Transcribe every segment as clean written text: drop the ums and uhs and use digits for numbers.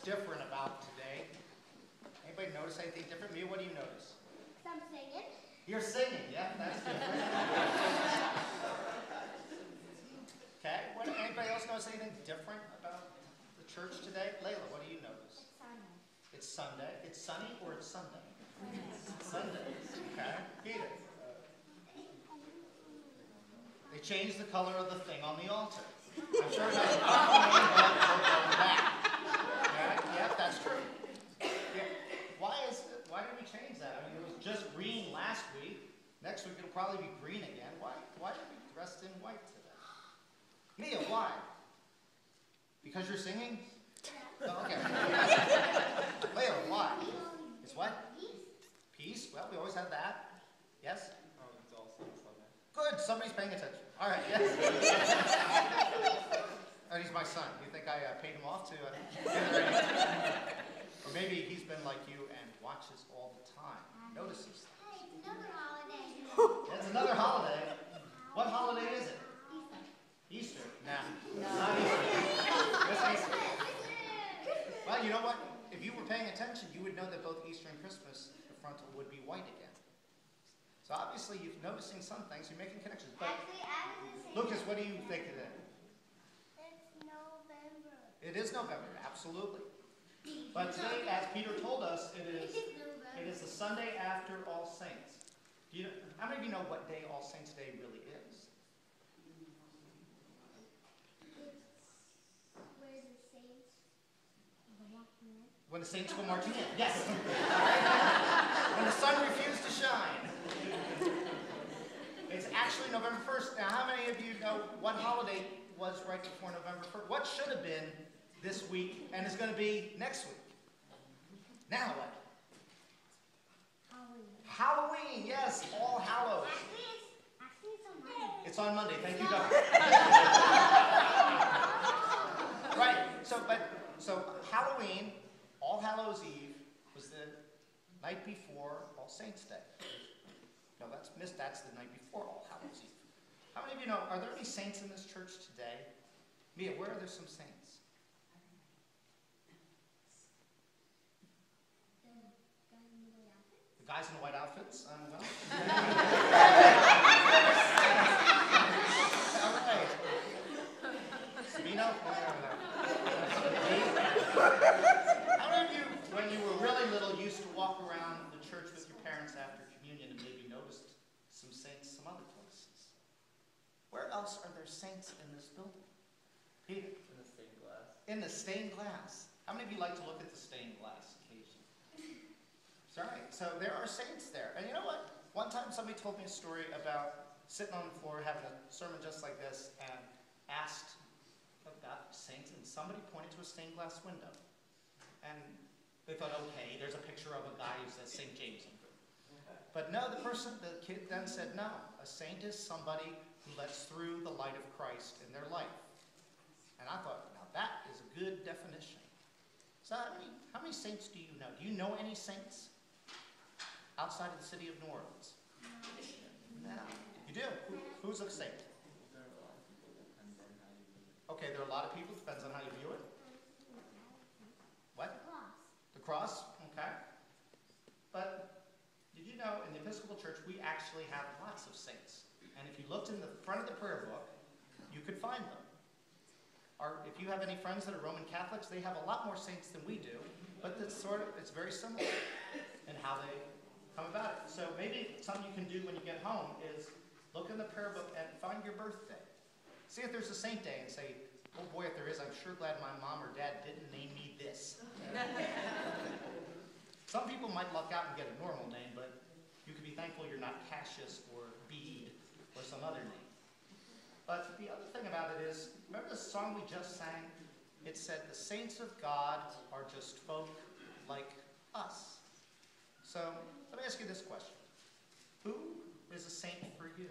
different about today? Anybody notice anything different? Mia, what do you notice? Some singing. You're singing, yeah, that's different. Okay, anybody else notice anything different about the church today? Layla, what do you notice? It's Sunday. It's Sunday. It's sunny or it's Sunday? Sunday. Okay. Peter. They changed the color of the thing on the altar. I'm sure it has a going back. Yeah, that's true. Yeah. Why did we change that? I mean, it was just green last week. Next week it'll probably be green again. Why did we dress in white today? Mia, why? Because you're singing? Oh, okay. Layla, why? It's what? Peace. Well, we always have that. Yes? Oh, it's all Sunday. Good. Somebody's paying attention. All right. Yes. Oh, he's my son. You think I paid him off to get ready? Or maybe he's been like you and watches all the time. Notices. Hey, it's another holiday. It's another holiday. What holiday is it? Easter. Nah. Not Easter. It's Easter. Well, you know what? If you were paying attention, you would know that both Easter and Christmas, the frontal would be white again. So obviously you're noticing some things, you're making connections. But Actually, I was the same. Lucas, what do you think of that? It's November. It is November, absolutely. But today, as Peter told us, it is the Sunday after All Saints. How many of you know what day All Saints Day really is? When the saints go marching in. Yes. When the sun refused to shine. It's actually November 1st. Now, how many of you know what holiday was right before November 1st? What should have been this week and is going to be next week? Now what? Halloween. Yes, All Hallows. Actually, it's on Monday. It's on Monday. Thank you, Doc. Right. So Halloween, All Hallows Eve, was the night before All Saints Day. No, that's the night before All Hallows Eve. How many of you know, are there any saints in this church today? Mia, where are there some saints? The guys in the white outfits? Well. All right. Sabino? How many of you, when you were really little, used to walk around the church with your parents after communion and maybe noticed some saints some other places? Where else are there saints in this building? Peter? In the stained glass. In the stained glass. How many of you like to look at the stained glass occasionally? That's right. So there are saints there. And you know what? One time somebody told me a story about sitting on the floor having a sermon just like this and asked about saints, and somebody pointed to a stained glass window. And they thought, okay, there's a picture of a guy who says St. James. But no, the kid then said, no, a saint is somebody who lets through the light of Christ in their life. And I thought, now that is a good definition. So how many saints do you know? Do you know any saints outside of the city of New Orleans? No. You do? Who's a saint? Okay, there are a lot of people. Depends on how you view it. What? The cross. Okay. But did you know in the Episcopal Church we actually have lots of saints? And if you looked in the front of the prayer book, you could find them. If you have any friends that are Roman Catholics, they have a lot more saints than we do, but it's very similar in how they come about it. So maybe something you can do when you get home is look in the prayer book and find your birthday. See if there's a saint day and say, oh boy, if there is, I'm sure glad my mom or dad didn't name me this. Some people might luck out and get a normal name, but you could be thankful you're not Cassius or Bede or some other name. But the other thing about it is, remember the song we just sang? It said, the saints of God are just folk like us. So let me ask you this question. Who is a saint for you?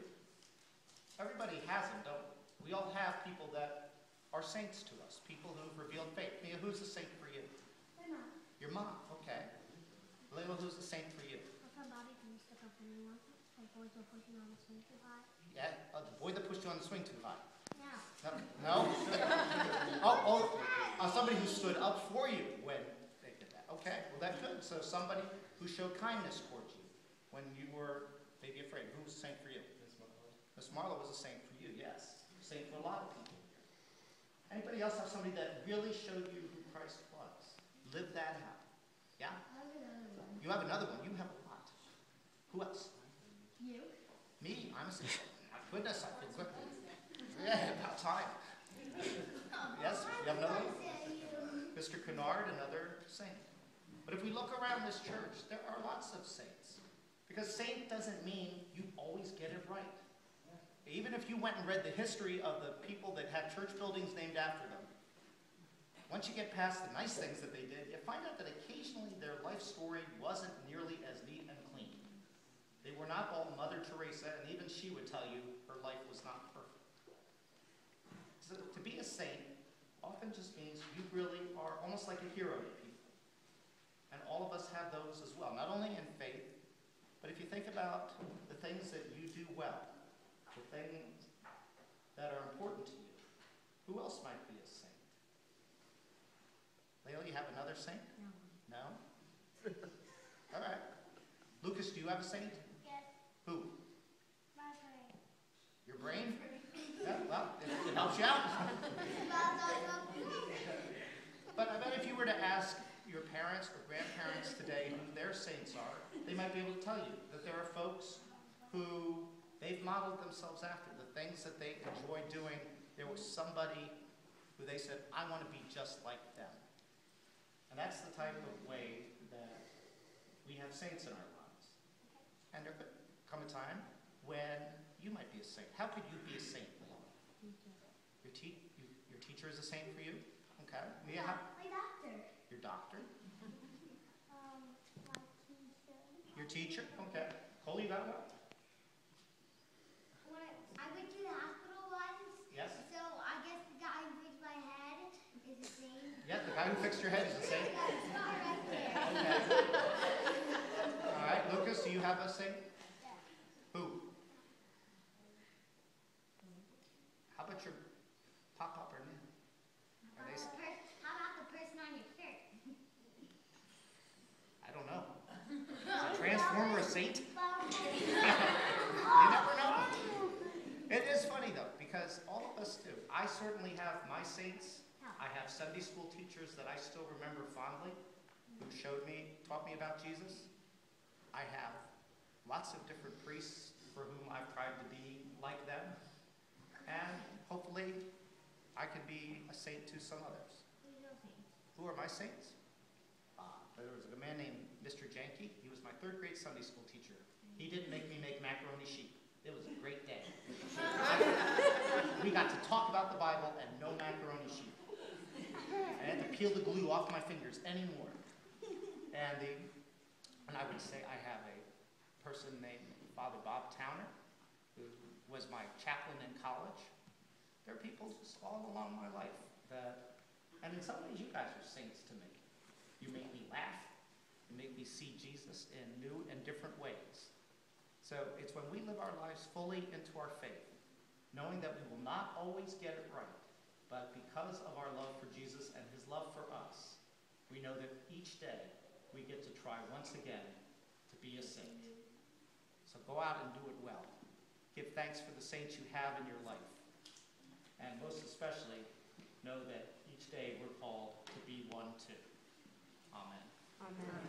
Everybody has them, don't we? We all have people that are saints to us, people who've revealed faith. Mia, who's a saint for you? My mom. Your mom, okay. Layla, who's a saint for you? Yeah, the boy that pushed you on the swing too high. No? Somebody who stood up for you when That's good. So somebody who showed kindness towards you when you were maybe afraid. Who was a saint for you? Miss Marlowe. Miss Marlowe was a saint for you, yes. Saint for a lot of people. Anybody else have somebody that really showed you who Christ was? Live that out. Yeah? You have another one. You have a lot. Who else? You? Me? I'm a saint. My goodness, I feel good. Yeah, about time. Yes, you have another one? Mr. Kennard, another saint. But if we look around this church, there are lots of saints. Because saint doesn't mean you always get it right. Even if you went and read the history of the people that had church buildings named after them, once you get past the nice things that they did, you find out that occasionally their life story wasn't nearly as neat and clean. They were not all Mother Teresa, and even she would tell you her life was not perfect. So to be a saint often just means you really are almost like a hero to people. And all of us have those as well, not only in faith, but if you think about the things that you do well, the things that are important to you, who else might be a saint? Leo, you have another saint? No? All right. Lucas, do you have a saint? Yes. Who? My brain. Your brain? Yeah, well, it helps you out. But I bet if you were to ask your parents or grandparents today who their saints are, they might be able to tell you that there are folks who they've modeled themselves after, the things that they enjoy doing. There was somebody who they said, I want to be just like them. And that's the type of way that we have saints in our lives. And there could come a time when you might be a saint. How could you be a saint, Leon? Your teacher is a saint for you? Okay. Mia, how? My doctor. Your doctor? My teacher. Your teacher? Okay. Cole, you got one? When I went to the hospital once, Yes? so I guess the guy who fixed my head is the same. Yeah, the guy who fixed your head is a saint? That's not right there. Okay. All right. Lucas, do you have a saint? Yeah. Who? How about your pop-up or name? Are they? How about the person on your shirt? I don't know. Is a transformer a saint? You You never know. It is funny though, because all of us do. I certainly have my saints. I have Sunday school teachers that I still remember fondly, who taught me about Jesus. I have lots of different priests for whom I've tried to be like them. And hopefully I can be a saint to some others. Who are my saints? There was a man named Mr. Janke. He was my 3rd grade Sunday school teacher. He didn't make me make macaroni sheep. It was a great day. We got to talk about the Bible and no macaroni sheep. I had to peel the glue off my fingers anymore. And I would say I have a person named Father Bob Towner, who was my chaplain in college. There are people just all along my life and in some ways you guys are saints to me. You make me laugh. You make me see Jesus in new and different ways. So it's when we live our lives fully into our faith, knowing that we will not always get it right, but because of our love for Jesus and his love for us, we know that each day we get to try once again to be a saint. So go out and do it well. Give thanks for the saints you have in your life. And most especially, know that each day we're called to be one too. Amen. Amen.